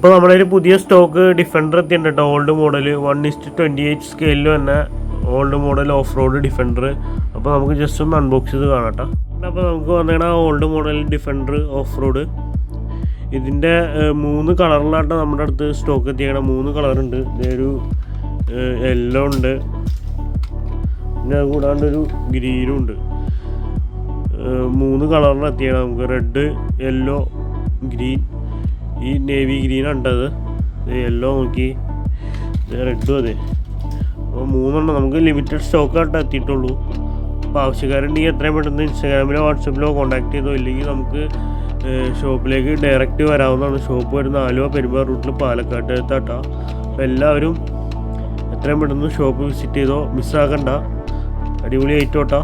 അപ്പോൾ നമ്മുടെ ഒരു പുതിയ സ്റ്റോക്ക് ഡിഫൻഡർ എത്തിയിട്ടുണ്ട് കേട്ടോ. ഓൾഡ് മോഡൽ 1:28 സ്കെയിലിൽ തന്നെ old model off road defender. അപ്പോൾ നമുക്ക് ജസ്റ്റ് ഒന്ന് അൺബോക്സ് ചെയ്ത് കാണാം കേട്ടോ. അപ്പോൾ നമുക്ക് വന്നേണ old model Defender off road. ഇതിൻ്റെ 3 കളറിലാട്ടോ നമ്മുടെ അടുത്ത് സ്റ്റോക്ക് എത്തിയേക്കണം. 3 കളറുണ്ട്. ഇതൊരു യെല്ലോ ഉണ്ട്, പിന്നെ അത് കൂടാണ്ടൊരു ഗ്രീനും ഉണ്ട്. 3 കളറിൽ എത്തിയാണ് നമുക്ക്. Red, yellow, green. ഈ നേവി ഗ്രീനാണ് ഉണ്ടത്. യെല്ലോ നോക്കി, റെഡും അതെ. അപ്പോൾ 3 നമുക്ക് ലിമിറ്റഡ് സ്റ്റോക്കായിട്ട് എത്തിയിട്ടുള്ളൂ. അപ്പോൾ ആവശ്യക്കാരുണ്ടെങ്കിൽ എത്രയും പെട്ടെന്ന് ഇൻസ്റ്റാഗ്രാമിലോ വാട്സപ്പിലോ കോൺടാക്ട് ചെയ്തോ, ഇല്ലെങ്കിൽ നമുക്ക് ഷോപ്പിലേക്ക് ഡയറക്റ്റ് വരാവുന്നതാണ്. ഷോപ്പ് വരുന്ന ആലുവ പെരുമ്പാവൂർ റൂട്ടിൽ പാലക്കാട്ട് എത്താട്ടോ. അപ്പോൾ എല്ലാവരും എത്രയും പെട്ടെന്ന് ഷോപ്പ് വിസിറ്റ് ചെയ്തോ, മിസ്സാക്കണ്ട. അടിപൊളി ഐറ്റം കേട്ടോ.